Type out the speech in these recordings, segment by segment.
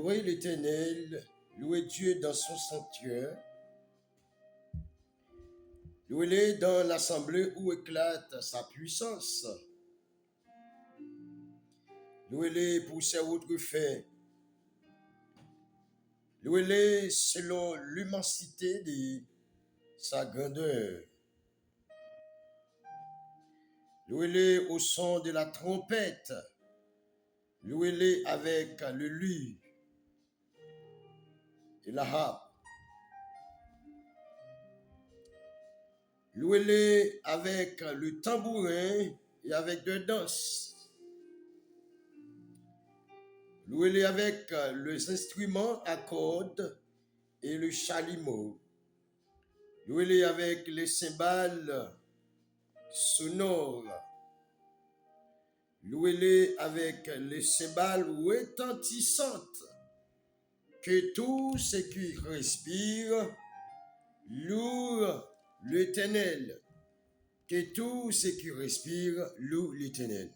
Louez l'Éternel, louez Dieu dans son sanctuaire, louez-le dans l'assemblée où éclate sa puissance, louez-le pour ses autres faits, louez-le selon l'immensité de sa grandeur, louez-le au son de la trompette, louez-le avec le luth et la harpe. Louez-le avec le tambourin et avec de danse. Louez-le avec les instruments à cordes et le chalumeau. Louez-le avec les cymbales sonores. Louez-le avec les cymbales retentissantes. Que tout ce qui respire loue l'Éternel. Que tout ce qui respire loue l'Éternel.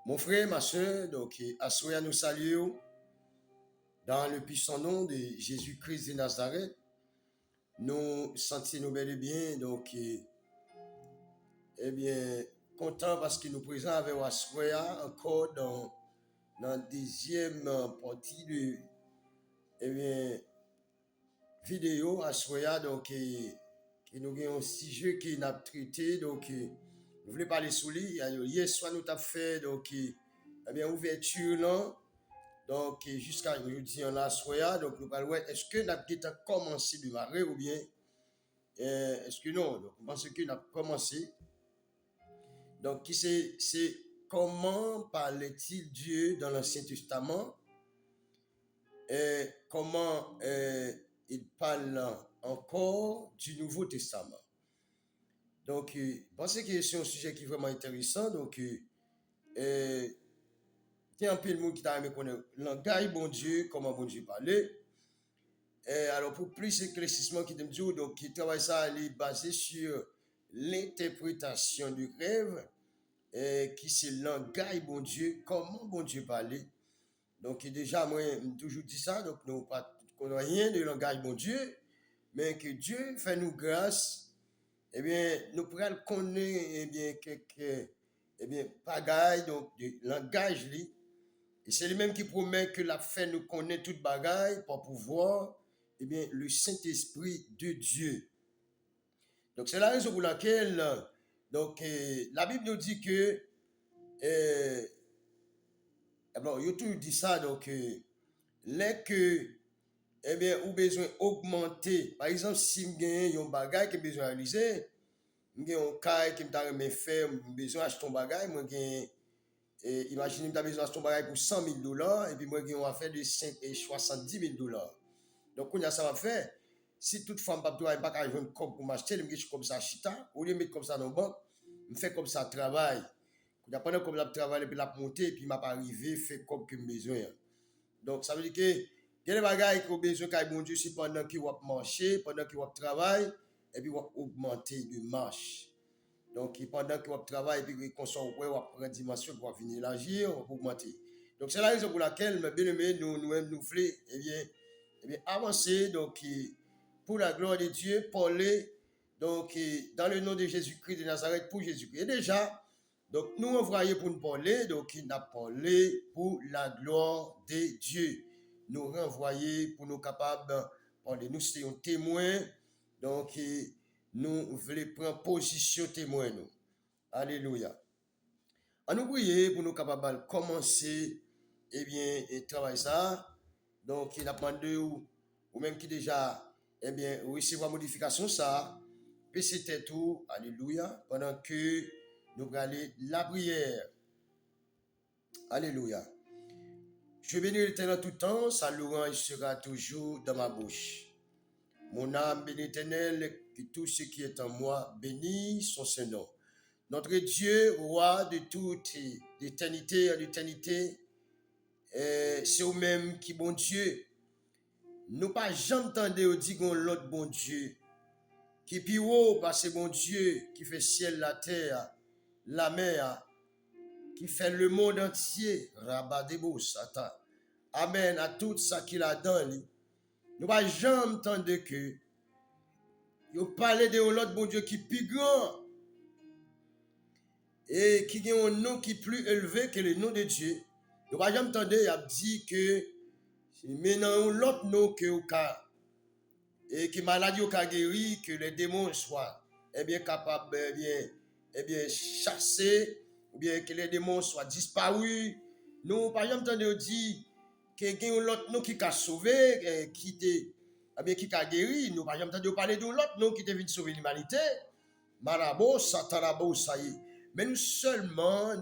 Mon frère, ma soeur, donc, à nous saluer dans le puissant nom de Jésus-Christ de Nazareth. Nous sentons bel et bien, donc, eh bien, content parce que nous présents avec Assoya encore dans la deuxième partie de, eh bien, vidéo Assoya, donc, nous avons un sujet qui n'a traité, donc, nous voulons parler sur lui. Hier soir, nous avons fait, donc, eh bien, ouverture là. Donc, jusqu'à aujourd'hui, on a soya. Donc, nous parlons, est-ce que nous avons commencé de marrer ou bien est-ce que non? Donc, on pense que nous avons commencé. Donc, c'est comment parlait-il Dieu dans l'Ancien Testament? Et comment il parle encore du Nouveau Testament? Donc, je pense que c'est un sujet qui est vraiment intéressant. Donc, il y a un peu de monde qui t'a aimé connaître le langage, bon Dieu, comment bon Dieu parlait. Alors, pour plus d'éclaircissement qui dit, donc, qui travaille ça, il est basé sur l'interprétation du rêve, qui c'est le langage, bon Dieu, comment bon Dieu parlait. Donc, déjà, moi, j'ai toujours dit ça, donc, nous ne rien de langage, bon Dieu, mais que Dieu fait nous grâce, eh bien, nous pourrons connaître, eh bien, quelques, eh bien, bagaille, donc, de langage, lui. Et c'est lui-même qui promet que la fait nous connaît toute bagaille pour pouvoir, eh bien, le Saint-Esprit de Dieu. Donc, c'est la raison pour laquelle, donc, la Bible nous dit que, bon, il y a toujours dit ça, donc, les que, eh bien, ou besoin augmenter. Par exemple, si je gagne un bagaille qui a besoin de réaliser, je gagne un caille qui me fait besoin d'acheter un bagaille, moi, imaginez que tu as besoin d'acheter un bagage pour $100,000 et puis moi, j'ai une affaire de 70,000 $. Donc, on a ça à faire. Si toute femme n'a pas qu'à jouer un cop pour m'acheter, je me comme ça, chita, au lieu de mettre comme ça dans le banque, je fais comme ça, travail. Pendant que je travaille, et puis la monter, et puis je pas arrivé, fait comme que j'ai besoin. Donc, ça veut dire que il y a des bagages qui ont besoin de bon Dieu, c'est pendant qu'il va marcher, pendant qu'il va travailler, et puis il va augmenter de marche. Donc, pendant que vous travaillez, puis vous consommez, vous prendre dimension pour venir l'agir, pour augmenter. Donc, c'est la raison pour laquelle, mes bien-aimés, nous voulons, eh bien, avancer, donc, pour la gloire de Dieu, parler, donc, dans le nom de Jésus-Christ de Nazareth, pour Jésus-Christ. Et déjà, donc, nous envoyons pour nous parler, donc, il a parlé pour la gloire de Dieu. Nous renvoyer pour nous capables de parler. Nous sommes témoins, donc, nous voulons prendre position témoin. Nous. Alléluia. On nous prier pour nous capables de commencer, eh bien, et travailler ça. Donc, il a demandé ou même qui déjà, eh bien, recevoir modification ça. Puis c'était tout. Alléluia. Pendant que nous allons la prière. Alléluia. Je bénis l'Éternel tout le temps. Sa louange sera toujours dans ma bouche. Mon âme bénit l'Éternel, que tout ce qui est en moi bénit son Saint-Nom. Notre Dieu, roi de toute l'éternité en éternité, c'est au même qui bon Dieu. Nous pas jamais entendu dire l'autre bon Dieu, qui plus haut parce que bon Dieu, qui fait ciel, la terre, la mer, qui fait le monde entier, Rabadebo Satan. Amen, à tout ça qu'il a dans lui. Nous ne pouvons jamais entendre que vous parlez de l'autre bon Dieu qui est plus grand et qui a un nom qui est plus élevé que le nom de Dieu. Nous ne pouvons jamais entendre, il a dit que maintenant l'autre nom que vous et que maladie au guéri, que les démons soient capables chasser, ou bien que les démons soient disparus. Nous, par exemple, on dit que y a l'autre nom qui a sauvé, qui a guéri. Nous, par exemple, on parler de l'autre nom qui est venu sauver l'humanité. Marabo, satarabo, ça y est. Mais nous seulement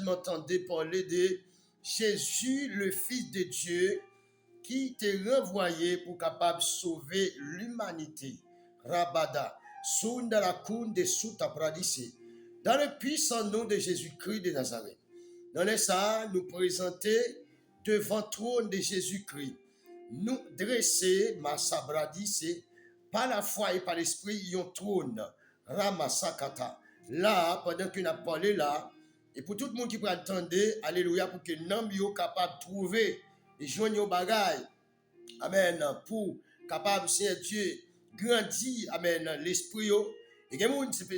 entendons parler de Jésus, le Fils de Dieu, qui t'est renvoyé pour capable sauver l'humanité. Rabada, Sundarakoun de Soutapradissé. Dans le puissant nom de Jésus-Christ de Nazareth. Dans les ça, nous présenter devant le trône de Jésus-Christ. Nous dresser, Massabradissé, par la foi et par l'esprit, y un trône. Ramasakata. Là, pendant qu'on a parlé là, et pour tout le monde qui peut attendre, alléluia, pour que nous soyons capables de trouver et joindre aux bagailles. Amen. Pour capable, Seigneur Dieu, grandir. Amen. L'esprit. Et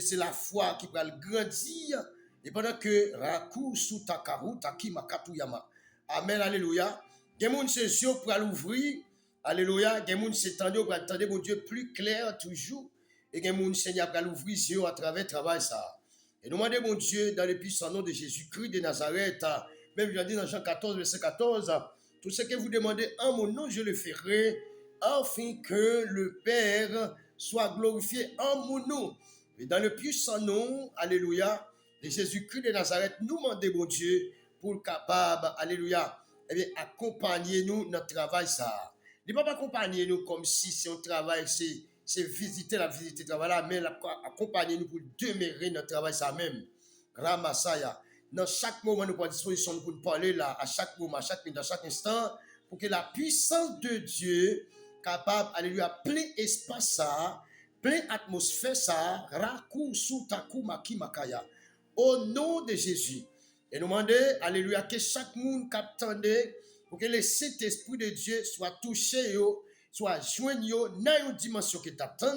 c'est la foi qui va grandir. Et pendant que Raku Sutakaru Takimakatuyama. Amen. Alléluia. Quelqu'un ses yeux pour l'ouvrir. Alléluia. Quelqu'un s'étendre pour attendre mon Dieu plus clair toujours. Et quelqu'un Seigneur pour l'ouvrir les yeux à travers le travail ça. Et nous demandons mon Dieu dans le puissant nom de Jésus-Christ de Nazareth. Même je dis dans Jean 14, verset 14. Tout ce que vous demandez en mon nom, je le ferai, afin que le Père soit glorifié en mon nom. Et dans le puissant nom, alléluia, de Jésus-Christ de Nazareth, nous demandons, mon Dieu, pour capable, alléluia, accompagner nous dans notre travail ça. Ne pas accompagner nous comme si on travail, c'est visiter le travail là, mais accompagner nous pour demeurer notre travail ça même. Ramasaya. Dans chaque moment, nous prenons disposition pour nous parler là, à chaque moment, à chaque minute, à chaque instant, pour que la puissance de Dieu, capable, alléluia, plein espace ça, plein atmosphère ça, raku sutaku maki makaya, au nom de Jésus. Et nous demandons, alléluia, que chaque monde captende, pour que le Saint-Esprit de Dieu soit touché, soit joint dans une dimension qui t'attend,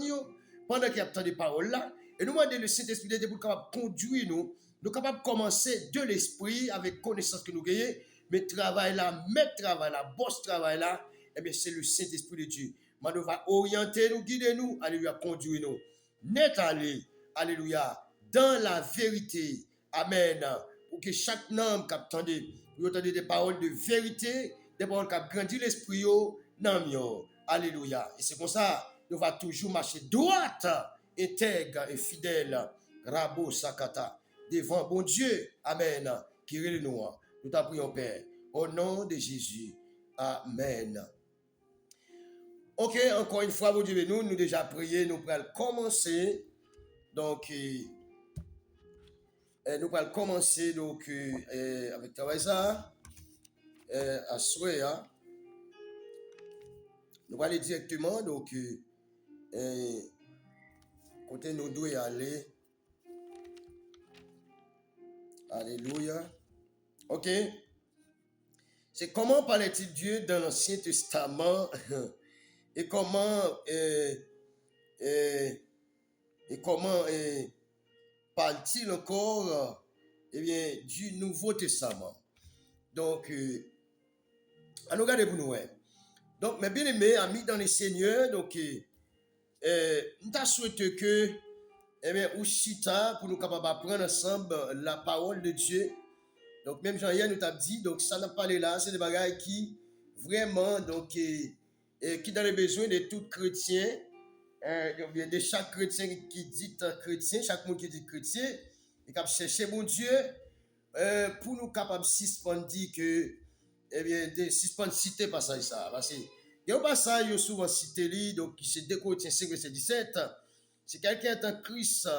pendant qu'il attend des paroles là. Et nous demandons le Saint-Esprit de Dieu pour capable conduire nous. Nous sommes capables de commencer de l'esprit avec connaissance que nous gagnons, mais travail là, mettre travail là, boss travail là, eh bien c'est le Saint-Esprit de Dieu. Nous va orienter nous, guider nous, alléluia, conduire nous. Net aller, alléluia, dans la vérité. Amen. Pour que chaque homme qui attende, vous entendez des paroles de vérité, des paroles qui grandissent l'esprit, alléluia. Et c'est comme ça, nous va toujours marcher droite, intègre et fidèle. Rabo Sakata. Devant bon Dieu, amen, qui est nous. Nous t'en prions, Père, au nom de Jésus, amen. Ok, encore une fois, bon Dieu, nous déjà prié, nous allons commencer, donc, nous allons commencer, donc, avec Tawaiza, à Souéa, nous allons aller directement, donc, côté nous devons aller. Alléluia. Ok. C'est comment parlait-il Dieu dans l'Ancien Testament et comment parle-t-il encore du Nouveau Testament. Donc, à nous regarder pour nous. Donc, mes bien-aimés, amis dans les Seigneurs, donc, nous souhaitons que ou chita pour nous capables d'apprendre ensemble la parole de Dieu. Donc même Jean-Yann nous t'a dit, donc ça n'a pas là, c'est des bagages qui vraiment, donc qui dans les besoins de tout chrétien, de chaque chrétien qui dit chrétien, chaque monde qui dit chrétien, et qui chercher mon Dieu pour nous capables de suspendre que, de suspendre citer passage ça. Parce que il y a un passage souvent cité, donc qui c'est 2 Corinthiens 5, verset 17. Si quelqu'un est en Christ,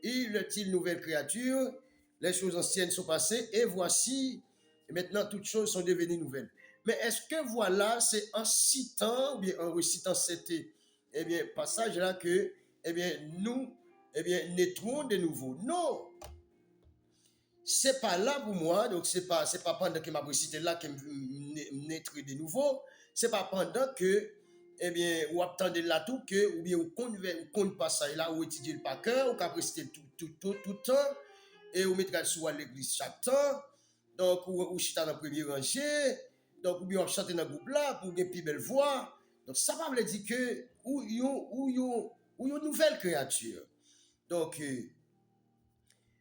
il est une nouvelle créature, les choses anciennes sont passées, et voici, et maintenant toutes choses sont devenues nouvelles. Mais est-ce que voilà, c'est en citant, ou bien en recitant cet passage-là que, nous, naîtrons de nouveau? Non! c'est pas là pour moi, donc c'est pas pendant que ma récité là que me naître de nouveau, c'est pas pendant que eh bien ou attendez là tout que ou bien ou compte pas ça là ou étudier le par cœur ou qu'après réciter tout le temps et ou mettre sur l'église chaque temps, donc ou chita dans premier rangée, donc ou bien on chanter dans le groupe là pour une plus belle voix. Donc ça va me dire que ou une nouvelle créature. Donc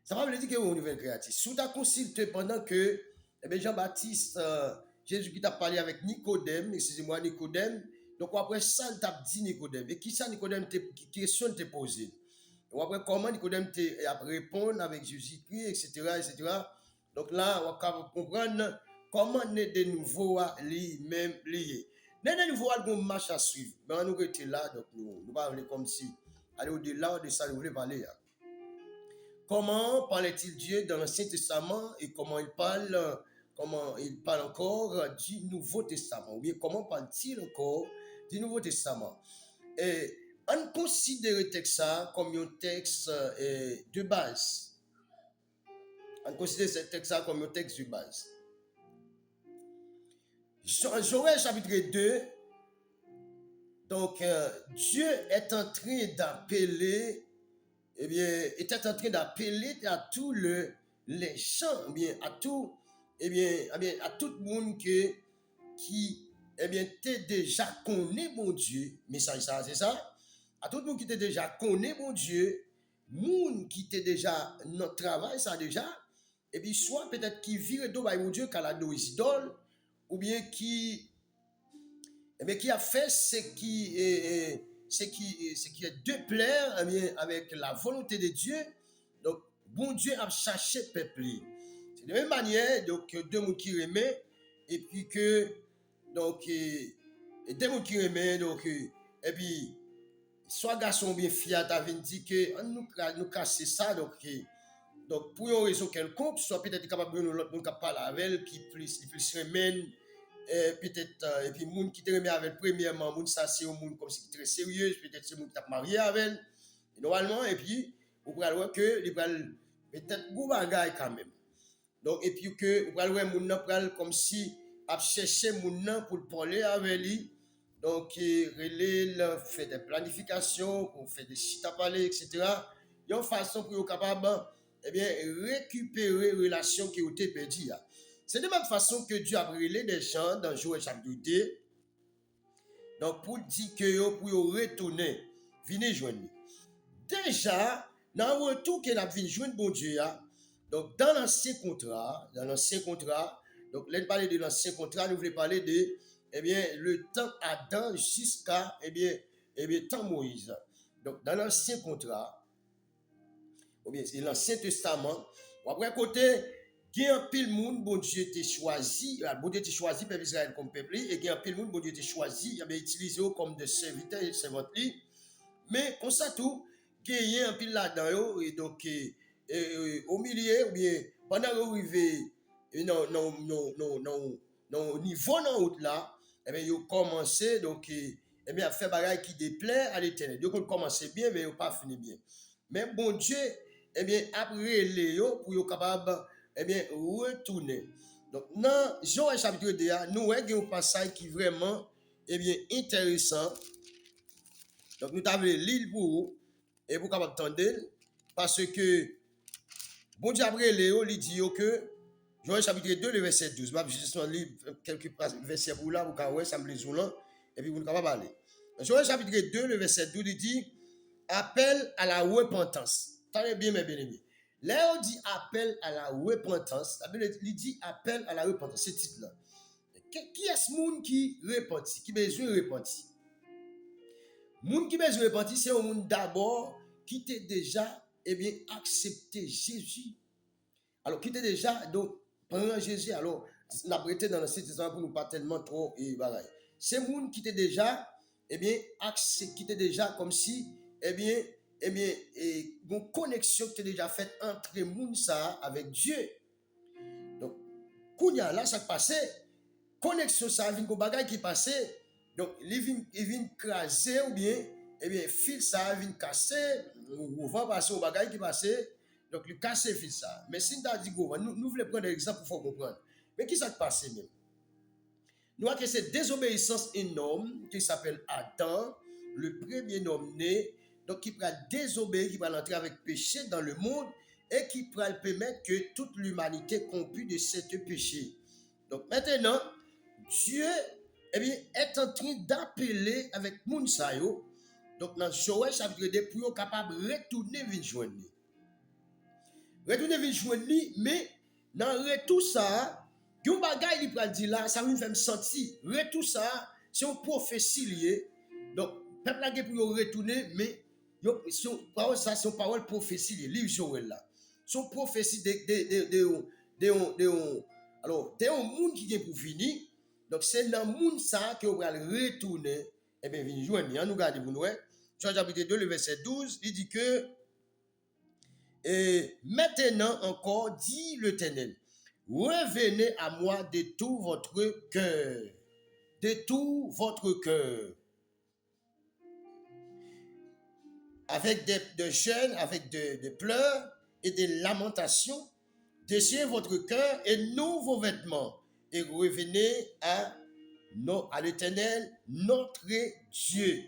ça va me dire que vous une nouvelle créature. Sous ta consulté pendant que Jean-Baptiste, Jésus qui t'a parlé avec Nicodème, excusez-moi Nicodème, donc après ça, il t'a dit Nicodème. Et qui ça Nicodème, qui question t'a posé? Et après comment Nicodème t'a répondu avec Jésus-Christ, etc. Donc là, on va comprendre comment est de nouveau lui-même lié. N'est de nouveau à marche à suivre. Mais nous étions là, donc nous parlons comme si, aller au-delà de ça, nous voulons parler. Comment parlait-il Dieu dans l'Ancien Testament et comment il parle encore du Nouveau Testament? Ou bien comment parle-t-il encore du Nouveau Testament? Et on considère le texte comme un texte de base. On considère ce texte comme un texte de base. Joël chapitre 2, donc Dieu est en train d'appeler, eh bien, était en train d'appeler à tous les gens, bien, à tout, à tout le monde qui, t'es déjà connaît mon Dieu, message ça, c'est ça? À tout le monde qui t'es déjà connaît mon Dieu, monde qui t'es déjà notre travail, ça déjà, et puis soit peut-être qui vire d'eau par mon Dieu, qu'à la idole, ou bien qui a fait ce qui est de plaire avec la volonté de Dieu. Donc, bon Dieu a cherché peuple. C'est de la même manière, donc, deux gens qui remet, et puis que, donc, deux gens qui remet, donc, et puis, soit garçon bien fiat, a dit que nous casser ça, donc, pour une raison quelconque, soit peut-être capable de nous parler avec elle, qui plus remène, peut-être et puis monde qui te remet avec premièrement monde ça c'est un monde comme si très sérieux, peut-être c'est monde qui t'a marié avec elle normalement, et puis vous pouvez voir que il va peut-être gros bagaille quand même, donc et puis que vous pouvez voir monde nan comme si a cherché monde nan pour parler avec lui, donc relé fait des planifications pour faire des sites à parler, etc. Une façon pour être capable récupérer relation qui ont été perdues. C'est de la même façon que Dieu a brûlé des gens dans Joël chapitre 2. Donc, pour dire que vous pouvez retourner, venez joindre. Déjà, dans le retour qu'il a venu joindre bon Dieu, donc dans l'ancien contrat, donc là, parler de l'ancien contrat, nous voulons parler de, le temps Adam jusqu'à, temps Moïse. Donc, dans l'ancien contrat, ou bien c'est l'Ancien Testament, après côté, il y a un pile monde, bon Dieu t'a choisi, bon Dieu t'a choisi peuple Israël comme peuple, et il y a un pile monde, bon Dieu t'a choisi, il a utilisé comme des serviteurs et servantes. Mais comme ça tout, il y a un pile là-dedans, et donc au milieu, ou bien pendant que vous arrivez non niveau dans route là, ils ont commencé donc à faire des choses qui déplaisent à l'Éternel. Donc on commence bien, mais ils n'ont pas fini bien. Mais bon Dieu, après Léo, pour être capable, retourner. Donc, dans Joël chapitre 2, nous avons un passage qui est vraiment, intéressant. Donc, nous avons l'île pour vous, et pour capable attendre, parce que, bon Dieu, après Léo, il dit que, Joël chapitre 2, le verset 12, je vais juste lire quelques versets pour là, pour que ça me les là, et puis vous ne pouvez pas aller. Joël chapitre 2, le verset 12, il dit, appel à la repentance. Tenez bien, mes bien-aimés. Là, on dit appel à la repentance. Il dit appel à la repentance. Ce titre-là. Qui est ce monde qui repentit, qui besoin de repentir? Monde qui besoin de repentir, c'est un monde d'abord qui t'a déjà accepté Jésus. Alors, qui t'a déjà, donc, pendant Jésus, alors, la prêté dans le Testament pour nous pas tellement trop et voilà. C'est un monde qui t'a déjà, accepté, qui t'a déjà comme si, une connexion qui est déjà faite entre les monde ça avec Dieu. Donc, Kounya, là, ça passait, connexion ça avec un bagage qui passait, donc, il vient craser ou bien, fil ça vient casser, ou va passer au bagage qui passait, Donc, le casse fils ça. Mais si nous dit, nous voulons prendre un exemple pour comprendre. Mais qui ça te passe même? Nous avons que cette désobéissance énorme qui s'appelle Adam, le premier homme né, donc qui va désobéir, qui va entrer avec péché dans le monde et qui va permettre que toute l'humanité compue de ce péché. Donc maintenant, Dieu est en train d'appeler avec Mounsayo, donc dans Joël chapitre 2, pour être capable de retourner vers joindre. Retourner vers joindre, mais dans le retour ça, yon bagay li pral di là, ça me fait me sentir. Retour ça, c'est une prophétie liée. Donc, peuple là pour retourner, mais son parole ça, c'est une parole prophétie liée. Livre Joël là. Son prophétie alors, de un monde qui est pour finir. Donc, c'est dans le monde ça que on va retourner. Eh bien, venez joindre. Nous regardez vous nous. Jean chapitre 2, le verset 12, il dit que et maintenant encore, dit l'Éternel, revenez à moi de tout votre cœur. De tout votre cœur. Avec de jeûnes, avec de pleurs et de lamentations. Déchirez votre cœur et non vos vêtements. Et revenez à l'Éternel, notre Dieu.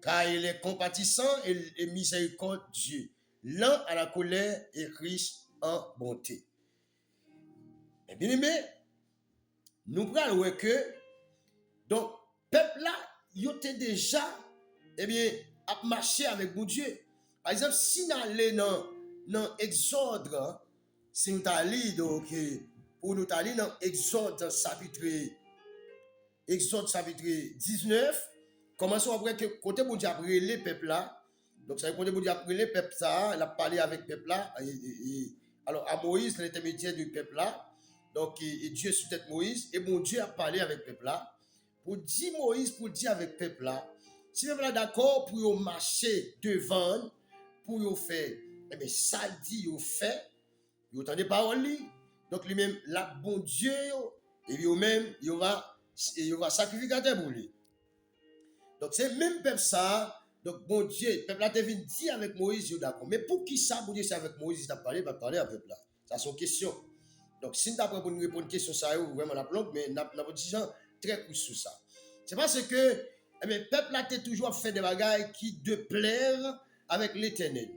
Car il est compatissant et miséricordieux, lent à la colère et riche en bonté. Et bien aimé, nous prenons voir que, donc, peuple là, il était déjà, à marcher avec mon Dieu. Par exemple, si nous allons dans Exode, si nous allons, donc, pour nous aller dans Exode chapitre 19, commençons après que côté bon Dieu a pris les peuples là. Donc, ça veut dire côté bon Dieu a pris les peuples ça, il a parlé avec le peuple là. Alors, à Moïse, l'intermédiaire du peuple là. Donc, Dieu sous tête Moïse, et bon Dieu a parlé avec le peuple là. Pour dire Moïse, pour dire avec le peuple là, si le peuple là d'accord pour marcher devant, pour faire, eh bien, ça dit, il fait, il entend des paroles. Donc, lui-même, là, bon Dieu, et lui-même, il va sacrifier pour lui. Donc, c'est même peuple ça. Donc, bon Dieu, le peuple là devient dit avec Moïse, d'accord. Mais pour qui ça, bon Dieu, c'est avec Moïse, il a parlé, va parler avec le peuple là. Ça, c'est une question. Donc, si nous avons pour nous répondre à une question, ça, vraiment la planque, mais nous avons dit très court sur ça. C'est parce que, le peuple là, toujours fait des bagailles qui de plaire avec l'Éternel.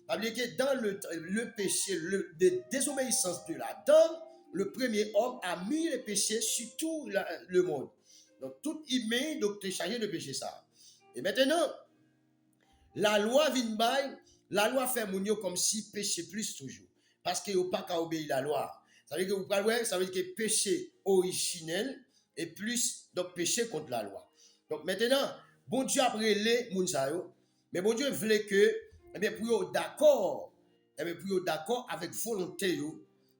C'est-à-dire que dans le péché, de désobéissance de l'Adam, le premier homme a mis le péché sur tout le monde. Donc, tout humain, donc, t'es chargé de péché ça. Et maintenant, la loi vient bail, la loi fait mounio comme si péché plus toujours. Parce qu'il n'y a pas qu'à obéir la loi. Ça veut dire que vous parlez, ça veut dire que péché originel et plus, donc, péché contre la loi. Donc, maintenant, bon Dieu a pris les mounsayo, mais bon Dieu voulait que, pour eux d'accord, pour eux d'accord avec volonté,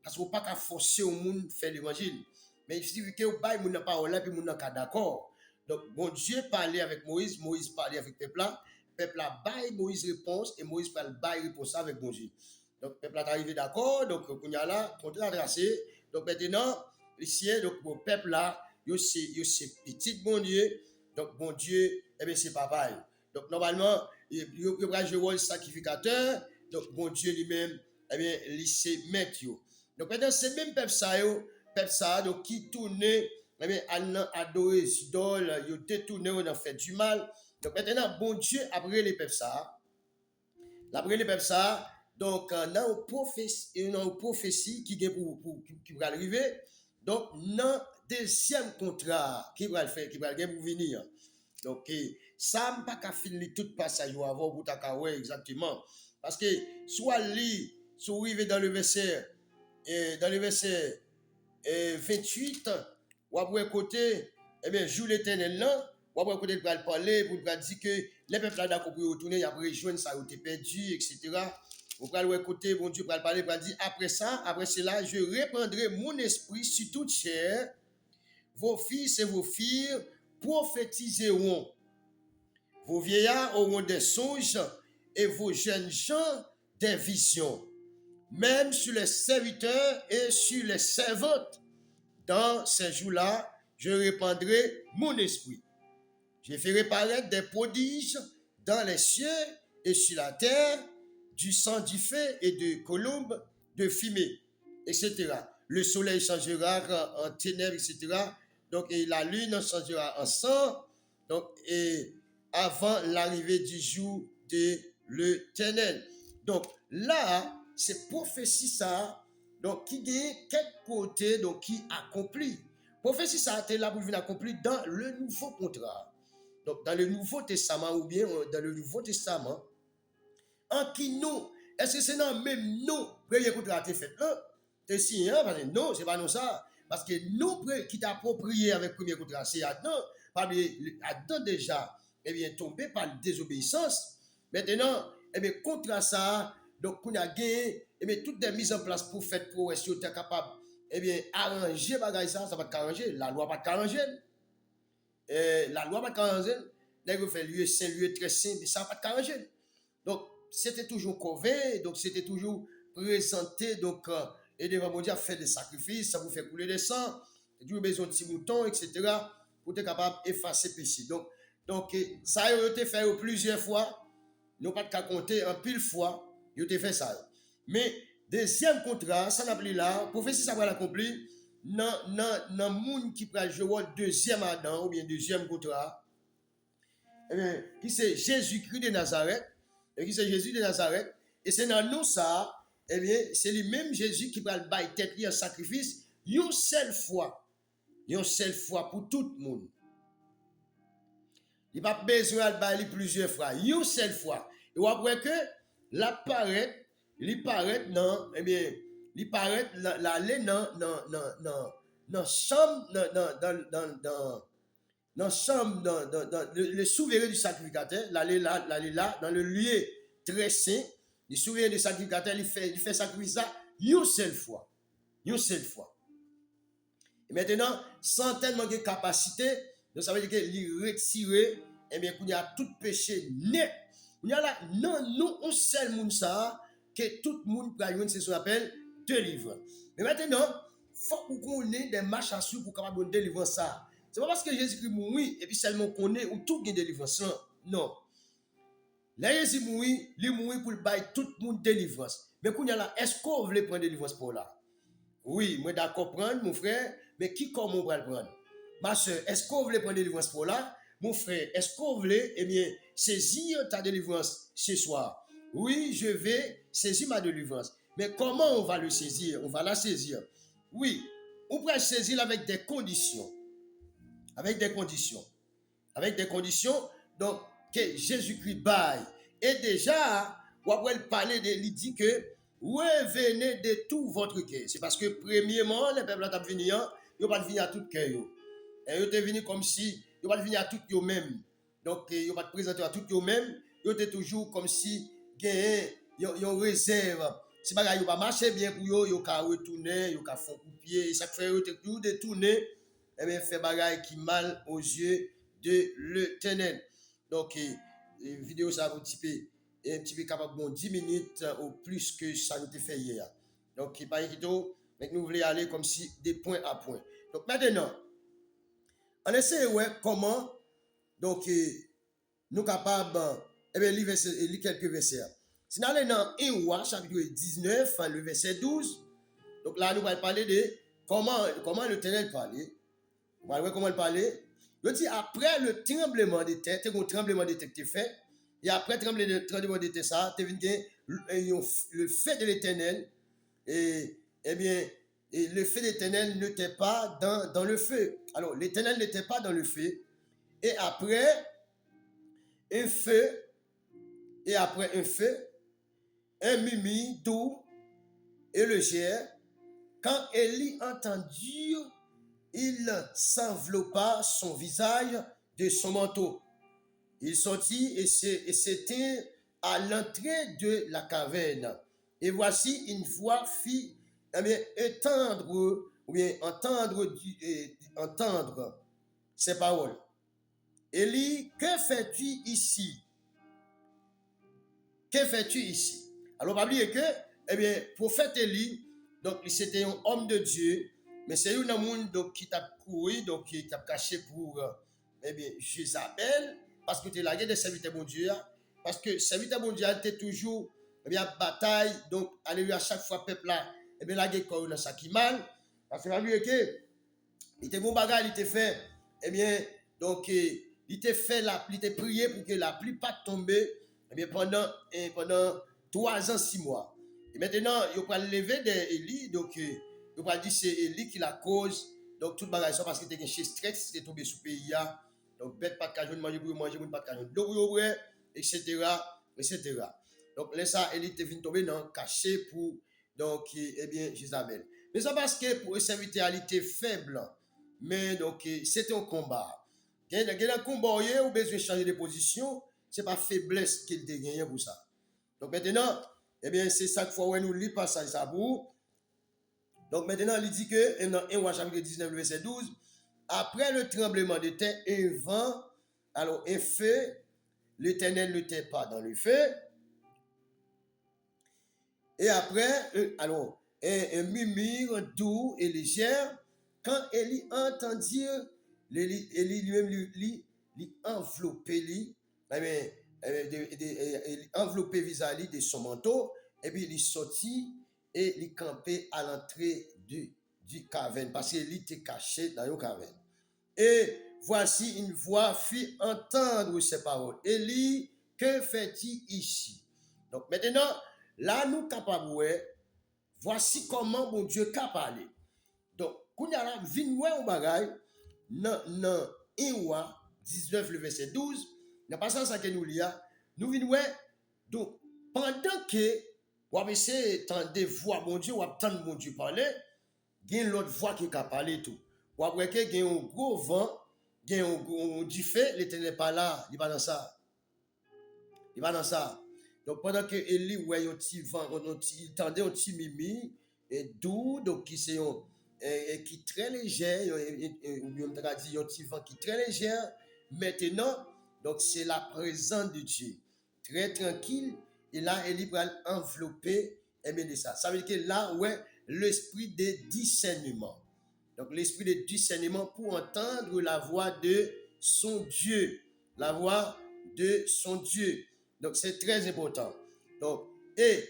parce qu'on ne peut pas forcer au monde à faire l'évangile. Mais il suffit que vous baillez mon parole là, puis mon cas d'accord. Donc, bon Dieu parlait avec Moïse, Moïse parlait avec le peuple là baille Moïse réponse, et Moïse parle baille réponse avec bon Dieu. Donc, le peuple est arrivé d'accord, donc, on y a là, on a tracé. Donc, maintenant, ici, donc, le peuple là, c'est petit bon Dieu. Donc, bon Dieu, c'est papa. Donc, normalement, il va jouer le sacrificateur. Donc, bon Dieu lui-même, il c'est maître. Donc, maintenant, c'est même peuple ça, donc, qui tournait, à adorer les idoles, il détourné, on a fait du mal. Donc, maintenant, bon Dieu, après les peuples ça, donc, dans une prophétie qui va arriver, donc, dans le deuxième contrat qui va le faire, qui va venir. Donc, ça ne pas qu'à finir tout passage avant pour t'accaouer exactement. Parce que, soit arrivé dans le verset 28, ou après côté, joue l'Éternel là, ou après côté, pour parler, pour dire que les peuples là d'accord pour retourner, il y a rejoindre ça, ou t'es perdu, etc. Vous pouvez écouter, bon Dieu, pour parler, pour dire après cela, je répandrai mon esprit sur toute chair, vos fils et vos filles prophétiseront, vos vieillards auront des songes, et vos jeunes gens des visions, même sur les serviteurs et sur les servantes. Dans ces jours-là, je répandrai mon esprit. Je ferai paraître des prodiges dans les cieux et sur la terre, du sang du feu et de colombes de fumée, etc. Le soleil changera en ténèbres, etc. Donc, et la lune changera en sang. Donc, et avant l'arrivée du jour de l'Éternel. Donc, là, c'est prophétie ça, donc qui dit quel côté, donc qui accomplit. Prophétie ça a été là pour venir accomplir dans le nouveau contrat. Donc, dans le Nouveau Testament ou bien dans le Nouveau Testament, en qui nous, est-ce que c'est dans même nous, premier contrat a été fait là? C'est si, hein, parce que non, c'est pas nous ça. Parce que nous, qui t'approprié avec le premier contrat, c'est Adam, Adam déjà, eh bien, tombé par la désobéissance. Maintenant, eh bien, contre ça, donc, on a gagné, eh bien, toutes les mises en place pour faire pour être capable, eh bien, arranger ça, ça va pas arranger. La loi va pas arranger. La loi va pas arranger. Là, fait lieu saint, lieu très saint, mais ça va pas arranger. Donc, c'était toujours couvert, donc c'était toujours présenté, donc, et devant mon Dieu, faire des sacrifices, ça vous fait couler des sangs, toujours besoin de petits moutons, etc., pour être capable d'effacer péché. Donc, ça a été fait plusieurs fois, nous pas qu'à compter en pile fois, il a été fait ça. Mais, deuxième contrat, ça n'a plus là, pour faire si ça va l'accomplir, dans le monde qui peut jouer deuxième Adam, ou bien deuxième contrat, eh bien, qui c'est Jésus-Christ de Nazareth, et qui c'est Jésus de Nazareth, et c'est dans nous ça, eh bien, c'est le même Jésus qui va le bailler tête en sacrifice, une seule fois pour tout le monde. Il n'y a pas besoin de bailler plusieurs fois, une seule fois. Et après que, il paraît non, eh bien, il paraît l'aller dans chambre, dans le souverain du sacrificateur, l'aller là, dans le lieu très saint, le souverain du sacrificateur, il fait sacrifice ça une seule fois. Une seule fois. Et maintenant, sans tellement de capacité, donc ça veut dire qu'il retire, et bien qu'il y a tout péché net. Il y a là, non, nous, on seul monde ça, que tout le monde peut avoir, c'est ce qu'on appelle délivrance. Mais maintenant, il faut qu'on ait des marches à suivre pour capable de délivrer ça. C'est pas parce que Jésus-Christ mourit et puis seulement qu'on est ou tout qui délivrance. Non. Là, Jésus mourit, il mourit pour le bailler tout le monde délivrance. Mais qu'on y a là, est-ce qu'on veut prendre délivrance pour là? Oui, moi d'accord prendre, mon frère, mais qui comment on va le prendre? Ma soeur, est-ce qu'on veut prendre délivrance pour là? Mon frère, est-ce qu'on veut, eh bien, saisir ta délivrance ce soir? Oui, je vais saisir ma délivrance. Mais comment on va le saisir? On va la saisir. Oui, on peut saisir avec des conditions. Avec des conditions. Avec des conditions, donc, que Jésus-Christ baille. Et déjà, on va parler il dit que revenez de tout votre cœur. C'est parce que, premièrement, les peuples ont venu, ils ne pas venir à tout cœur. Et ils sont venus comme si, ils ne pas venir à tout eux-mêmes. Donc, ils ne pas présenter à tout eux-mêmes. Ils étaient toujours comme si, ils ont réserve. Si ils ne pas marcher bien pour eux, ils ont retourner, ils ont fait coup de pied. Ça fait toujours détourner, et bien, fait bagaille qui mal aux yeux de l'Éternel. Donc, une vidéo, ça va un petit peu capable de 10 minutes au plus que ça nous a fait hier. Donc, il n'y a pas de mais nous voulons aller comme si des points à points. Donc, maintenant, on essaie de voir comment donc, nous sommes capables de lire quelques versets. Si nous allons dans 1 Roi, chapitre 19, le verset 12, donc là, nous allons parler de comment l'Éternel parlait. On va voir comment il parlait. Il dit après le tremblement de terre, c'est un tremblement de terre qui est fait, et après le tremblement de terre, ça, tu le fait de l'Éternel, et bien, et le feu de l'Éternel n'était pas dans le feu. Alors, l'Éternel n'était pas dans le feu, et après un feu, un mimi doux et légère, quand Élie entendit, il s'enveloppa son visage de son manteau. Il sortit et s'était à l'entrée de la caverne. Et voici une voix fit entendre ces paroles. Élie, que fais-tu ici? Que fais-tu ici? Alors, pas oublier que, prophète Élie, donc, c'était un homme de Dieu, mais c'est un homme qui t'a couru, donc qui t'a caché pour, Jézabel, parce que tu es là, des serviteurs bon Dieu, parce que serviteur bon Dieu, tu es toujours eh bien, bataille, donc, alléluia, chaque fois, peuple là, eh bien, la guerre, dans ça qui mal, parce que la vie, il était bon bagage, il était fait, eh bien, donc, il était fait, il était prié pour que la pluie pas tombe, eh bien, pendant 3 ans, 6 mois. Et maintenant, il va lever des Élie, donc, il va dire c'est Élie qui la cause, donc, toute bagage, ça parce qu'il était chez stress, il était tombé sous pays, donc, bête pas de cajou, manger pour manger, pas de cajou, l'eau, etc., etc. Donc, là, ça, Élie était venu tomber dans caché pour, donc, eh bien, Jézabel. Mais ça parce que pour le serviteur, il était faible. Mais donc, c'était un combat. Il y a un combat où il a besoin de changer de position. Ce n'est pas faiblesse qu'il a gagné pour ça. Donc maintenant, eh bien, c'est chaque fois où nous lisons passage ça pour. Donc maintenant, il dit que, dans 1 Roi chapitre 19, verset 12, après le tremblement de terre, un vent, alors un feu, l'Éternel n'était pas dans le feu. Et après, alors, un murmure doux et léger, quand Élie entendit, Élie lui-même lui enveloppé, enveloppé vis-à-vis de son manteau, et puis il sortit et il campait à l'entrée du caverne, parce qu'il était caché dans une caverne. Et voici une voix fit entendre ces paroles. Élie, que fais-tu ici? Donc maintenant, là, nous capables, voici comment mon Dieu a parlé. Donc, quand on a vu un bagage, dans 1 Roi 19, le verset 12, dans le passage que nous lisons, nous venons, donc, pendant que on va essayer de voir mon Dieu, on va entendre mon Dieu parler, il y a l'autre voix qui a parlé tout. On va voir qu'il y a un gros vent, il y a un du feu, l'Éternel n'est pas là, il n'est pas dans ça. Il va dans ça. Donc pendant que Élie ouais un petit vent, il tendait un petit mimi et doux, donc qui c'est qui très léger, ou bien on dit un petit vent qui très léger. Maintenant, donc c'est la présence de Dieu, très tranquille. Et là, Élie va envelopper et bien de ça. Ça veut dire que là, ouais, l'esprit de discernement. Donc l'esprit de discernement pour entendre la voix de son Dieu, la voix de son Dieu. Donc, c'est très important. Donc, et,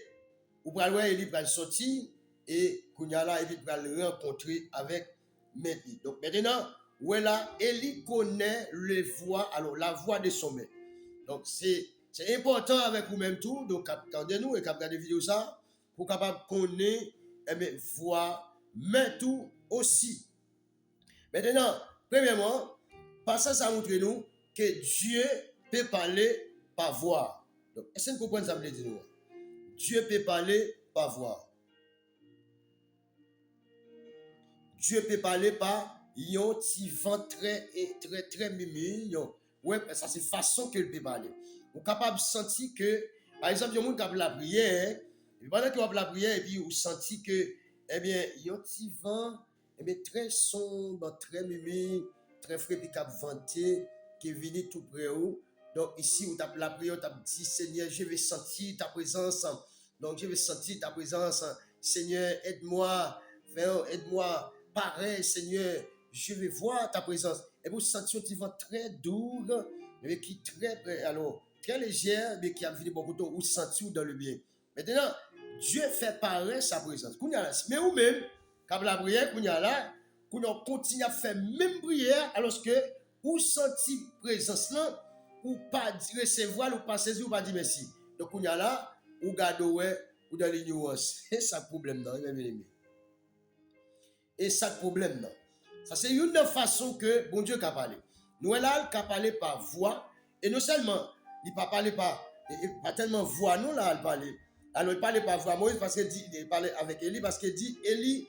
vous pouvez il va sortir et Kounyala, il va le rencontrer avec Méli. Donc, maintenant, voilà, Élie connaît les voix, alors la voix de son maître. Donc, c'est important avec vous-même tout. Donc, attendez-nous et regardez la vidéo ça pour capable connaître et voir, mais tout aussi. Maintenant, premièrement, parce que ça montre nous que Dieu peut parler par voix. Donc, est-ce que vous comprenez ça me dit nous? Dieu peut parler par voix. Dieu peut parler par un petit vent très mimi. Ouais, ça c'est façon qu'il peut parler. Vous êtes capable de sentir que, par exemple, il y a un monde qui a la prière, et pendant qu'il a la prière, et puis vous sentez que, eh bien, il y a un petit vent, eh bien, très sombre, très mimi, très frais, puis qui a venté, qui vient tout près de vous. Donc ici, vous avez la prière, vous avez dit, Seigneur, je vais sentir ta présence. Donc je vais sentir ta présence. Seigneur, aide-moi. Aide-moi. Pareil, Seigneur, je vais voir ta présence. Et vous sentez un petit vent très doux, mais qui très légère, mais qui a fini beaucoup de temps, vous sentez dans le bien. Maintenant, Dieu fait paraître sa présence. Mais vous-même, quand la prière, qu'on continue à faire même prière, alors que vous sentez présence là, ou pas recevoir, ou pas saisir, ou pas dire merci. Donc, on y a là, ou garde, ou dans l'ignorance. C'est ça le problème, non, mes amis. Et ça le problème, non. Ça, c'est une façon que bon Dieu a parlé. Nous, là, il a parlé par voix, et non seulement, il n'a pas parlé par, pas tellement voix, non, là, il parlait. Alors, il parlait par voix Moïse, parce qu'il dit, il parlait avec Élie, parce qu'il dit, Élie,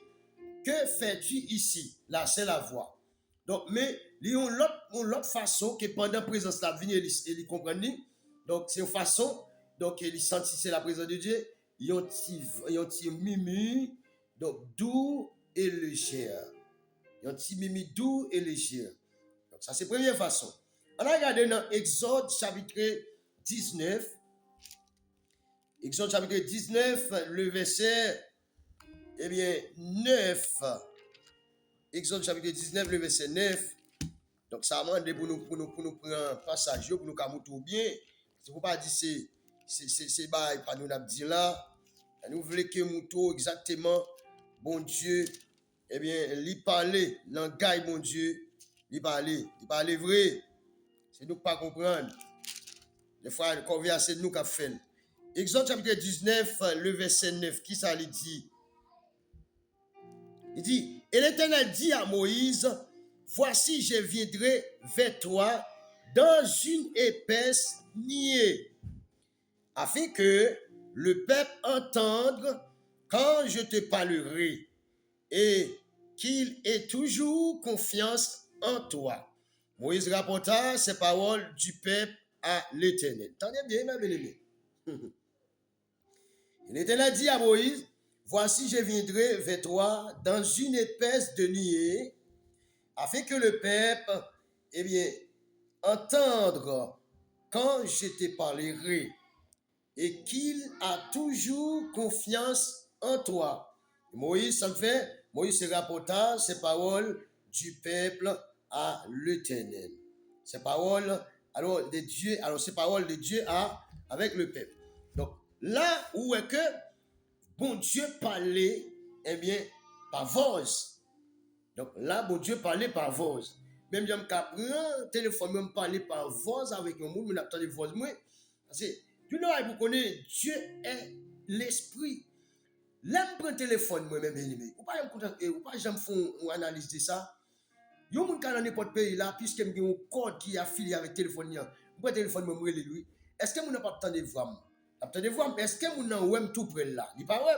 que fais-tu ici? Là, c'est la voix. Donc, mais il y a une autre façon que pendant la présence de la vie, il comprend. Donc, c'est une façon, donc, il sentit c'est la présence de Dieu. Il y a un petit mimi, donc, doux et léger. Il y a un petit mimi doux et léger. Donc, ça, c'est la première façon. On a regardé dans Exode chapitre 19. Exode chapitre 19, le verset, eh bien, 9. Exode chapitre 19, le verset 9. Donc, ça m'a demandé pour nous prendre un passage, pour nous camouter bien. C'est pour pas dire c'est pas nous n'a dit là. Nous voulons que mouton exactement, bon Dieu, eh bien, lui parler, langage, bon Dieu, lui parler vrai. C'est nous pas comprendre. Des fois, combien c'est nous qui avons fait. Exode chapitre 19, le verset 9, qui ça lui dit? Il dit, et l'Éternel dit à Moïse, voici, je viendrai vers toi dans une épaisse nuée, afin que le peuple entende quand je te parlerai, et qu'il ait toujours confiance en toi. Moïse rapporta ces paroles du peuple à l'Éternel. Tenez bien, mes bien-aimés. L'Éternel dit à Moïse, voici, je viendrai vers toi dans une épaisse de nuée, afin que le peuple, eh bien, entendre quand je te parlerai, et qu'il a toujours confiance en toi. Moïse, ça me fait, Moïse se rapporta ces paroles du peuple à l'Éternel. Ces paroles, alors, de Dieu, alors ces paroles de Dieu avec le peuple. Donc, là où est que bon Dieu parlait, eh bien, par voix. Donc là, bon Dieu parlait par voix. Même si je prends un téléphone, même parler par voix avec un monde, je n'entends pas voix. Parce que, tu know, vous connaissez, Dieu est l'esprit. Là, je prends un téléphone, moi-même, ou pas jamais font une analyse de ça. Il y a des gens qui dans n'importe pays là, puisque il y a un code qui est affilié avec le téléphone, je prends un téléphone, je lui. Est-ce que vous n'avez pas entendu voix? Est-ce que vous n'avez pas tout près là? Il pas vrai.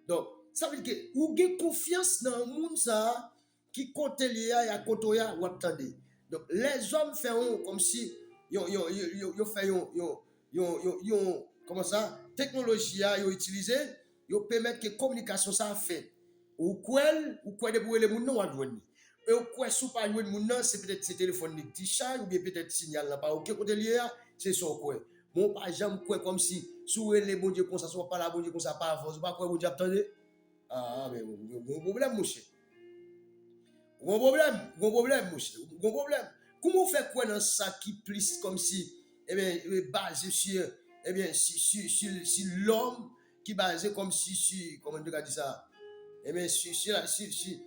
Donc, ça veut dire que vous avez confiance dans le monde ça, qui compte lié à côté ou attendez. Donc, les hommes font comme si ils fait comment ça, technologie ils utilisé, ils permettent que communication ça fait. Ou quoi de pour les monde non adouane. Et ou quoi sous pas jouer monde c'est peut-être ce téléphone qui charge ou bien peut-être signal là pas OK côté lié c'est ça quoi. Mon pas jamais quoi comme si sous les bon Dieu comme ça soit pas la bon Dieu comme ça pas avance pas quoi bon Dieu attendez. Ah mais bon problème mon cher. Bon problème mon cher. Bon problème. Comment on fait quoi dans ça qui plus comme si eh bien basé sur eh bien si l'homme qui basé comme si comment on dit ça eh bien si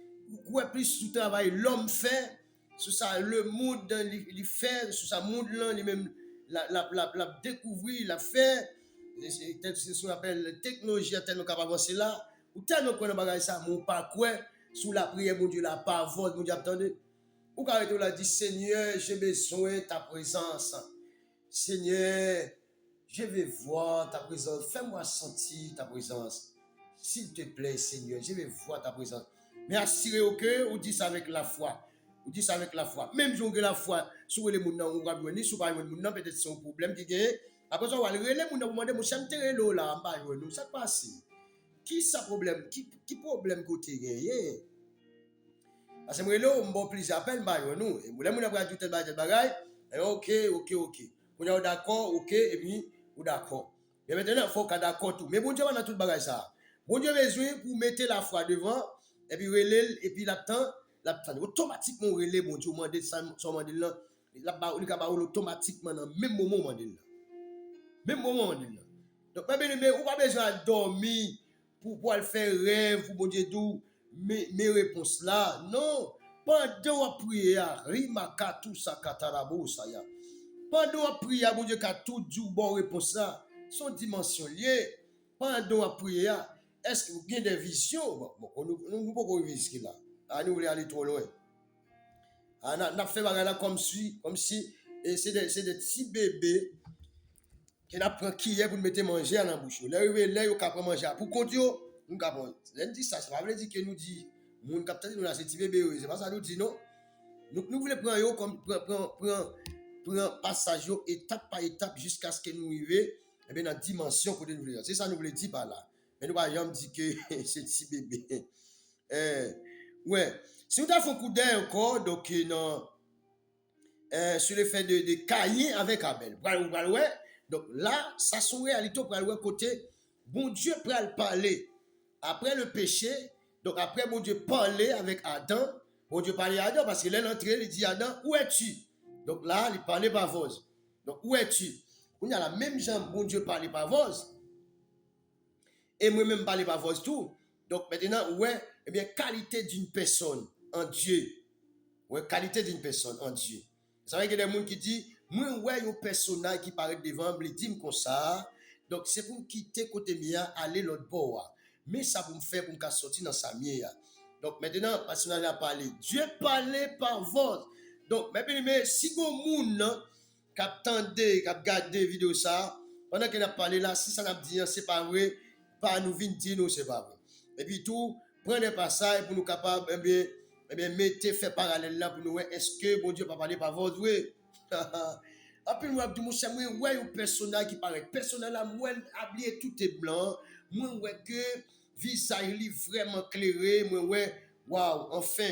quoi plus tout travail l'homme fait sur ça le monde il fait sur ça monde là lui même la découvrir la fait c'est ce qu'on appelle technologie tellement capable avancer là ou tellement qu'on bagage ça mon pas quoi sous la prière mon Dieu la pas vote mon Dieu attendez ou quand on l'a dit Seigneur j'ai besoin de ta présence Seigneur je vais voir ta présence fais-moi sentir ta présence s'il te plaît Seigneur je vais voir ta présence mais assurez au cœur, ou dit ça avec la foi. Ou dit ça avec la foi. Même si on a la foi, sur les gens, on va venir, sur les gens, peut-être c'est un problème qui est. Après ça, on va les gens, on va demander, mon chien, t'es là, on va nous, ça passe. Qui ça problème? Qui problème côté gagné? Parce que moi, on bon plaisir à peine, nous. Et moi, on a pris tout le bagage, ok. On est d'accord, ok, et puis, on d'accord. Mais maintenant, il faut qu'on d'accord tout. Mais bon Dieu, on a tout le bagage ça. Bon Dieu, besoin pour mettre la foi devant. Et puis relève et puis l'attend automatiquement relève mon Dieu mandé ça son mandé là il va automatiquement dans même moment mandé là donc pas bien mais ou pas besoin de dormir pour aller faire rêve pour bon Dieu d'où mes réponses là non pendant on prier rimaka tout ça katarabo ça ya pendant on prier bon Dieu ka tout du bon réponse ça son dimension liée pendant on prier est-ce que vous avez des visions? Bon, nous ne pouvons pas risquer là. Nous voulons aller trop loin. On a fait là comme si c'est des petits bébés qui n'ont qui pour mettre manger à la bouche. Là, ils ont manger. Pour qu'on dise, nous avons dit ça. Ça veut dire que nous dit, nous captons nous ces petits bébés. C'est pas ça nous dit non. Donc nous voulons prendre passage étape par étape jusqu'à ce que nous arrivions dans la dimension que nous voulons. C'est ça nous voulons dire par là. Mais nous ne pouvons pas dire que c'est petit bébé. Ouais. Si nous avons un coup d'œil encore, donc, sur le fait de Caïn avec Abel. Donc là, ça sont réalité pour le côté. Bon Dieu peut parler. Après le péché, donc après bon Dieu parler avec Adam. Bon Dieu parlait à Adam parce qu'il est entré, il dit Adam, où es-tu? Donc là, il parlait par voix. Donc où es-tu? On a la même jambe, bon Dieu parle par voix. Et moi-même parler par voix tout. Donc maintenant, ouais, eh bien, qualité d'une personne en Dieu. Ouais, qualité d'une personne en Dieu. Vous savez qu'il y a des gens qui disent, moi, ouais, un personnage qui paraît devant, me dit comme ça. Donc, c'est pour me quitter côté mien, aller l'autre bord. Mais ça pour me faire pour me sortir dans sa mienne. Donc, maintenant, le personnage a parlé. Dieu parlait par voix. Donc, mais si vous monde qui attendez, qui regardé vidéo ça, pendant qu'il a parlé là, si ça n'a dit, c'est pas vrai, pas nous venir dire nous, c'est pas vrai. Et puis tout, prenez pas ça pour nous capables, eh bien, mettez, fait parallèle là pour nous, est-ce que bon Dieu va parler par votre oui? Après, moi, je dis, moi, ouais, un personnage qui paraît. Personnage là, moi, habillé tout est blanc. Moi, ouais, que visage est vraiment clairé. Moi, ouais, waouh, enfin.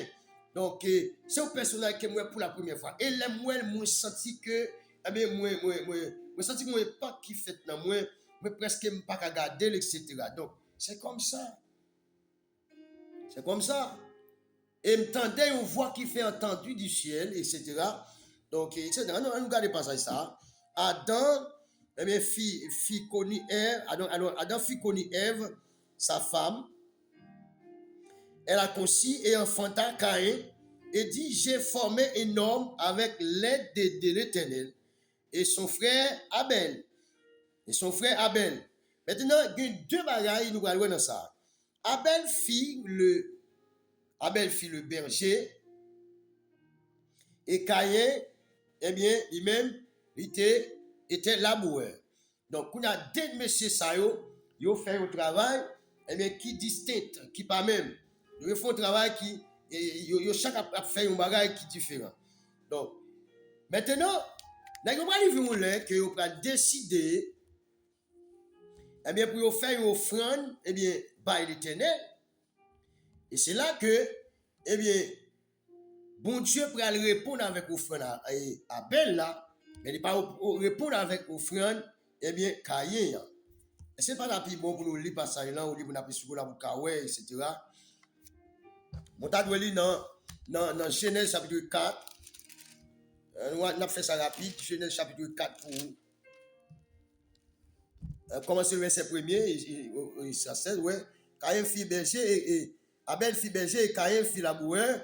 Donc, c'est un personnage que moi, pour la première fois. Et là, moi, senti que, eh bien, moi, senti que moi, pas qui fait dans moi, presque pas qu'à garder, etc. Donc, c'est comme ça. C'est comme ça. Et m'tendait une voix qui fait entendu du ciel, etc. Donc, etc. Non, on regarde pas ça. Adam, eh bien, fit connu Ève, Adam fit connu Ève, sa femme. Elle a conçu et enfanta Caïn et dit, j'ai formé un homme avec l'aide de l'Éternel et son frère Abel. Et son frère Abel. Maintenant, il y a deux bagailles, nous allons dans ça. Abel fit le berger et Caïn, eh bien, lui-même, était laboureur. Donc, on a deux messieurs ça, ils ont fait un travail, eh bien, qui distinct, qui pas même. Ils font un travail qui, chacun a fait un bagage qui est différent. Donc, maintenant, nous allons arriver que vous allez décider, eh bien, pour faire une offrande, eh bien, par l'Éternel. Et c'est là que, eh bien, bon Dieu peut répondre avec offrande à Abel là, mais il ne pas répondre avec offrande, eh bien, Caïn. Et c'est pas la plus bon pour nous lire passage là, ou lire pour nous sur la Kawé, etc. Mon tas de lire dans Genèse chapitre 4. On a fait ça rapide, Genèse chapitre 4 pour commencer le verset premier, ça c'est, ouais. Caïn fit berger et Abel fit berger et Caïn fit laboureur.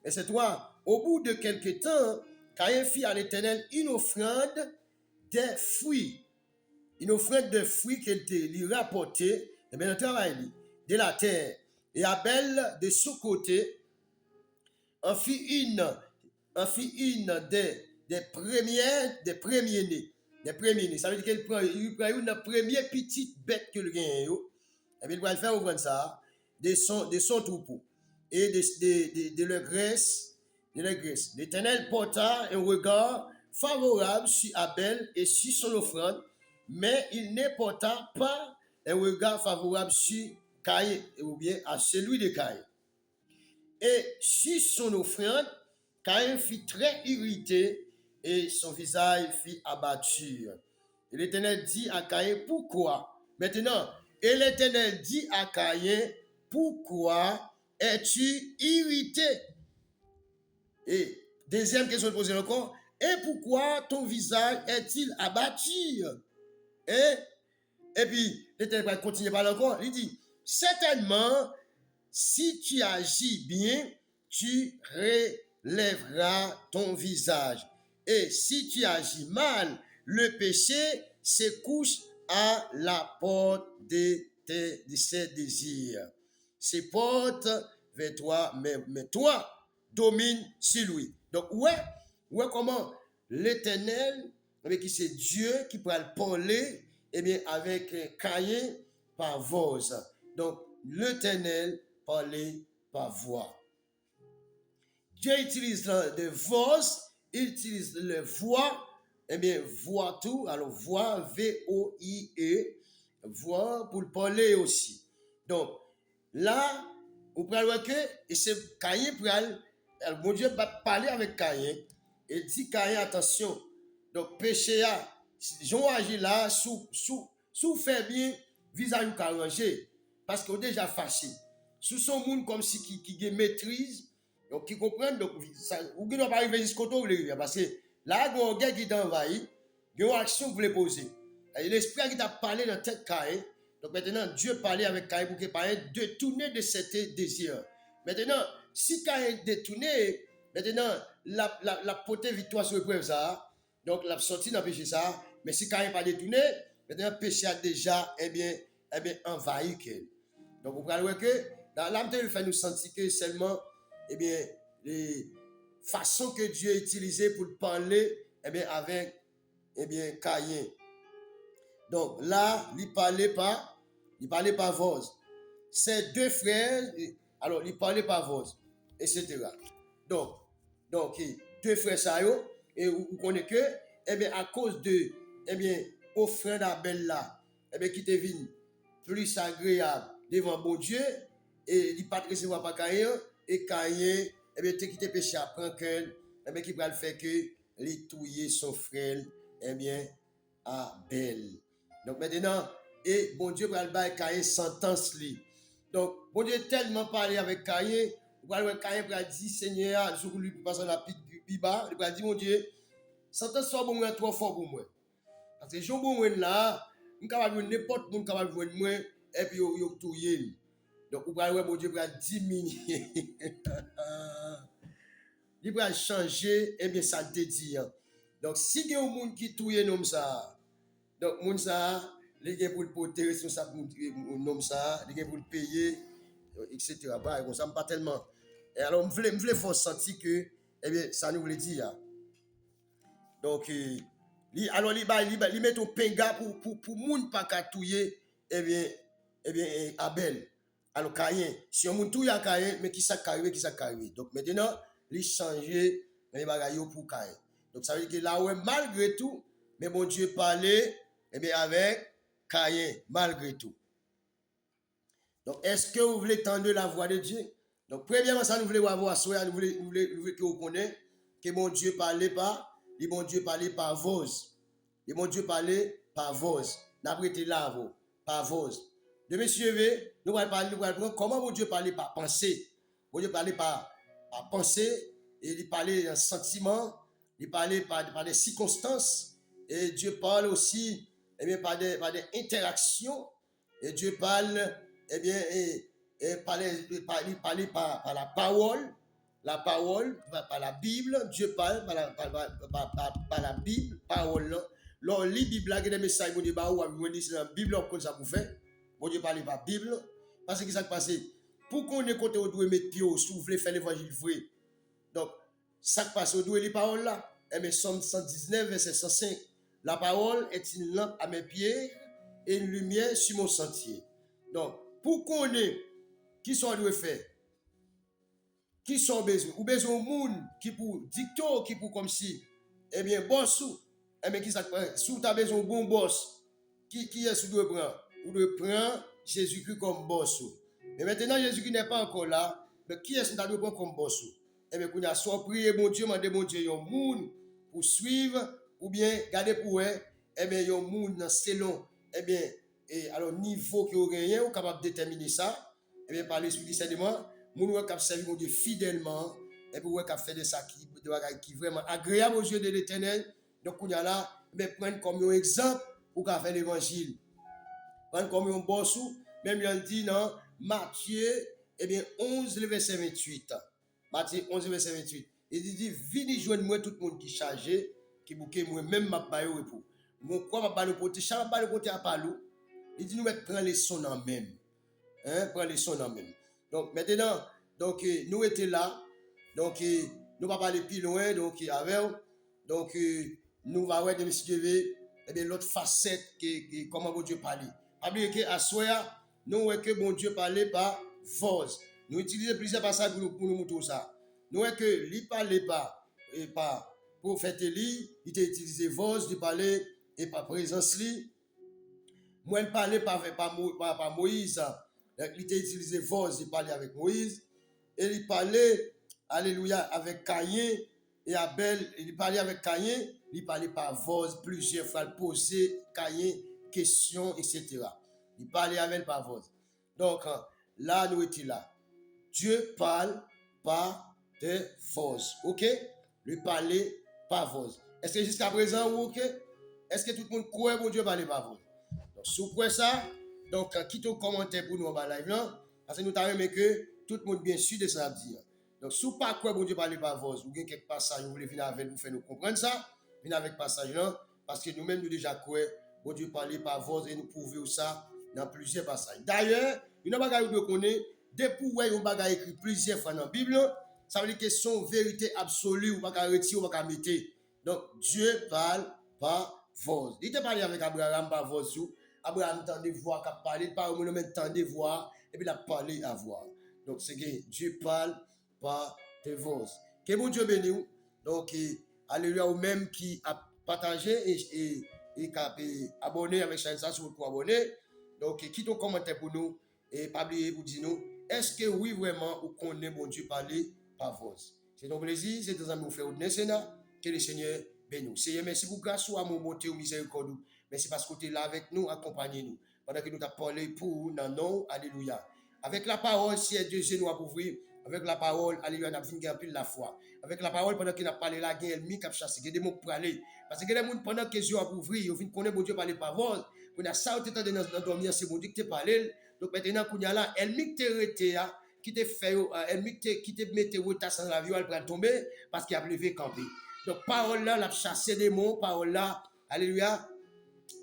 Et c'est toi, au bout de quelques temps, Caïn fit à l'Éternel une offrande des fruits. Une offrande de fruits qu'il lui rapportait, et bien le travail de la terre. Et Abel, de son côté, en fit une des premiers-nés. Des premiers-nés. Ça veut dire qu'il prend une première petite bête que le gagne. Et puis il va le faire ouvrir ça, de son troupeau. Et de leur graisse. L'Éternel porta un regard favorable sur Abel et sur son offrande, mais il ne porta pas un regard favorable sur Caïn, ou bien à celui de Caïn. Et sur son offrande, Caïn fut très irrité et son visage fut abattu. Et l'Éternel dit à Caïn, pourquoi? Maintenant, et l'Éternel dit à Caïn, pourquoi es-tu irrité? Et deuxième question posée encore, et pourquoi ton visage est-il abattu? Et puis, l'Éternel va continuer par encore, il dit, certainement, si tu agis bien, tu relèveras ton visage. Et si tu agis mal, le péché se couche à la porte de ses désirs. Se porte vers toi, mais toi, domine sur lui. Donc, ouais comment l'Éternel, qui c'est Dieu qui peut parler, eh bien, avec Caïn par voix. Donc, l'Éternel parlait par voix. Dieu utilise de voix, il utilise le voix, eh bien, voix tout, alors voix, V-O-I-E, voix pour parler aussi. Donc, là, vous pouvez voir que, et c'est Caïn, bon Dieu va parler avec Caïn, et dit Caïn, attention, donc péché, j'en agis là, sous fait bien, visage ou arrangé, parce qu'on déjà fâché. Sous son monde comme si qui maîtrise, donc qui comprennent, donc ça, ou qui ne doit pas arriver jusqu'au tour, parce que là, il y a un gars qui t'envahit, il y a une action que vous voulez poser. L'esprit qui t'a parlé dans tête Caïn. Donc maintenant, Dieu parlait avec Caïn pour que Caïn détourne de cet désir. Maintenant, si Caïn détourné, maintenant, la potée victoire sur l'épreuve ça. Donc, la sortie dans le péché ça. Mais si Caïn pas détourné, maintenant, le péché a déjà, envahi. Donc, vous voyez que dans l'âme de Dieu, il fait nous sentir que seulement, les façons que Dieu a utilisées pour parler, avec, Caïn. Donc là, il parlait pas voix. Ces deux frères, alors il parlait pas voix, etc. Donc, deux frères ça et vous connaissez que, à cause de, offrande d'Abel là, qui devient plus agréable devant bon Dieu, et il pas recevoir par Caïn, et Caïn, te quitter péché après qu'elle, qui va le faire que, il touiller son frère, Abel. Donc maintenant, et bon Dieu va le bailler Caïn sentence li. Donc, bon Dieu tellement parlé avec Caïn, Caïn va dire, Seigneur, je vous lui passer la pique du biba, il va dire, mon Dieu, sentence soit bon moi trop fort pour moi. Parce que je bon là, on capable n'importe monde capable voir moi et puis yo touyer. Donc, vous voyez, bon Dieu va diminuer. Il va changer, ça te dit. Donc, si il y a un monde qui touye comme ça, donc, moun ça, les gens pour le porter responsable nom ça, les gens pour le payer, etc. Bah, ça me pas tellement. Et alors, je voulais faire sentir que, ça nous voulait dire. Donc, alors, il met un penga pour moun pas catouiller, Abel. Alors, Caïn, si on moun touille à Caïn, mais qui s'accarrive. Donc, maintenant, il change les bagailles pour Caïn. Donc, ça veut dire que là, ouais, malgré tout, mais bon Dieu parlait, avec Caïn, malgré tout. Donc, est-ce que vous voulez tendre la voix de Dieu? Donc, premièrement, ça, nous voulons avoir soin, nous voulons que vous connaissiez que mon Dieu parlait pas, et mon Dieu parlait par vos. Et mon Dieu parlait par vos. N'abrité là, vous, par vos. De monsieur, nous allons parler, comment mon Dieu parlait par pensée. Mon Dieu parlait par pensée, et il parlait d'un sentiment, il parlait par des circonstances, et Dieu parle aussi, par des interactions, et Dieu parle, il parlait par la parole, par la Bible, Dieu parle par la Bible, parole. Lors lit Bible, il y a des messages qui disent, c'est la Bible, comme ça vous fait. Bon Dieu parle par la Bible, parce que ça se passe. Pour qu'on ait côté, on doit mettre pied, si vous voulez faire l'évangile vrai. Donc, ça se passe, on doit les paroles là. Somme 119, verset 105. La parole est une lampe à mes pieds et une lumière sur mon sentier. Donc, pour qu'on ait, qui sont doit faire? Qui sont besoin? Ou besoin au monde qui pour dicto, qui pour comme si, boss ou, qui ça si tu as besoin de bon boss, qui est-ce que tu dois prendre? Ou de prendre Jésus-Christ comme boss ou. Mais maintenant, Jésus-Christ n'est pas encore là, mais qui est-ce que tu dois prendre comme boss ou? Qu'on a soit prié, mon Dieu, mandé mon Dieu, un monde pour suivre, ou bien garder pour eux, yon monde selon, alors niveau que vous gagnez, vous capable de déterminer ça, par l'esprit discernement, moun wè k'ap servi mon Dieu fidèlement, et puis wè k'ap fait de ça qui vraiment agréable aux yeux de l'Éternel. Donc on y a là, prendre comme un exemple pour qu'a faire l'évangile. Prendre comme un bon sou, même il dit dans Matthieu 11 le verset 28. Matthieu 11 le verset 28. Il dit venez joindre moi tout le monde qui chargé, qui bouquet moi même m'a bailler repos. Mon quoi m'a bailler côté, chaque bailler côté à palou. Il dit nous mettre prendre les sons en même. Prendre les sons en même. Donc maintenant, nous étions là, donc nous ne pas parler plus loin, donc nous va voir de M. l'autre facette que comment bon Dieu parlait. Pas oublier que à soir, nous voyons que bon Dieu parlait par force. Nous utilisons plusieurs passages pour nous montrer ça. Nous voyons que lui parlait pas et par prophète Élie, il a utilisé force, il parlait et par présence lui. Moi il parlait par Moïse. Il a utilisé voix, il parlait avec Moïse, et il parlait, alléluia, avec Caïn et Abel, il parlait avec Caïn, il parlait par voix, plusieurs fois, il posait Caïn, questions, etc. Il parlait avec par voix. Donc, là, nous étions là. Dieu parle par des voix, ok? Lui parler par voix. Est-ce que jusqu'à présent, ok? Est-ce que tout le monde croit bon Dieu parle par voix? Donc, si vous croyez ça, donc, quitte au commentaire pour nous en live là, parce que nous t'avons aimé que tout le monde bien sûr de ça dire. Donc, si vous pas croyez bon Dieu parle par voix, ou bien quelque passage, vous voulez venir avec nous faire nous comprendre ça, venez avec passage là, parce que nous-mêmes nous déjà croyons bon Dieu parle par voix et nous prouvons ça dans plusieurs passages. D'ailleurs, une bagaille que connaît, depuis où on bagaille écrit plusieurs fois dans la Bible, ça veut dire que son vérité absolue, ou pas retirer, ou pas mettre. Donc, Dieu parle par voix. Il te parlé avec Abraham par voix. Abraham tendait voir, qu'il parlé, par le même tendait voir, et puis il a parlé à voir. Donc, c'est que Dieu parle par tes voix. Que bon Dieu bénisse. Donc, alléluia, ou même qui a partagé et qui a abonné avec chaîne ça, si vous pouvez abonner. Donc, quitte un commentaire pour nous, et pas oublier pour dire nous, est-ce que oui, vraiment, vous connaissez bon Dieu parler par voix? C'est un plaisir, c'est un amis vous faire au Sénat, que le Seigneur bénisse. Seigneur, merci pour grâce, amour, bonté, ou miséricorde. Merci parce que tu es là avec nous, accompagnez-nous. Pendant que nous t'avons parlé pour nous, non, alléluia. Avec la parole, si Dieu nous a ouvrir, avec la parole, alléluia, nous avons fini pile la foi. Avec la parole, pendant qu'il a parlé là, il y a ennemi qui a chassé, il y a des mots pour aller. Parce que les gens, pendant que Dieu a ouvrir, ils viennent connaître mon Dieu parler par voix. On a ça, tu es dans dormir, c'est mon Dieu qui te parlé. Donc maintenant, qu'on y a là, ennemi qui t'a arrêté, qui t'a fait, ennemi qui t'a mis au tas dans la vie, elle va tomber parce qu'il a levé camper. Donc, parole là, la chassé des mots, parole là, alléluia,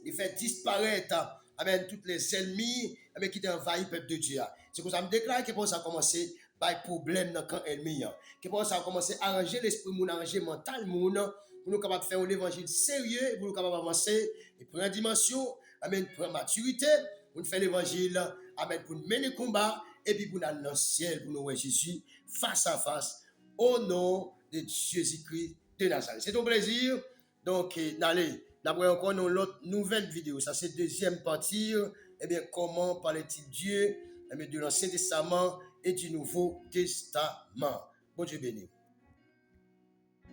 il fait disparaître, amen, tous les ennemis, amen, qui t'ont envahi le peuple de Dieu. C'est pour ça que je me déclare que pour ça a commencé par problème dans le camp ennemi. Que pour ça a commencé à arranger l'esprit, arranger le mental, pour nous capables de faire un évangile sérieux, pour nous capables d'avancer et prendre dimension, amen, prendre maturité, pour nous faire l'évangile, amen, pour nous mener le combat, et puis pour nous aller dans le ciel, pour nous voir Jésus face à face, au nom de Jésus-Christ de Nazareth. C'est un plaisir. Donc, allez, d'après encore notre nouvelle vidéo, ça c'est deuxième partie. Eh bien, comment parlait-il Dieu, eh bien, de l'Ancien Testament et du Nouveau Testament. Bon Dieu béni.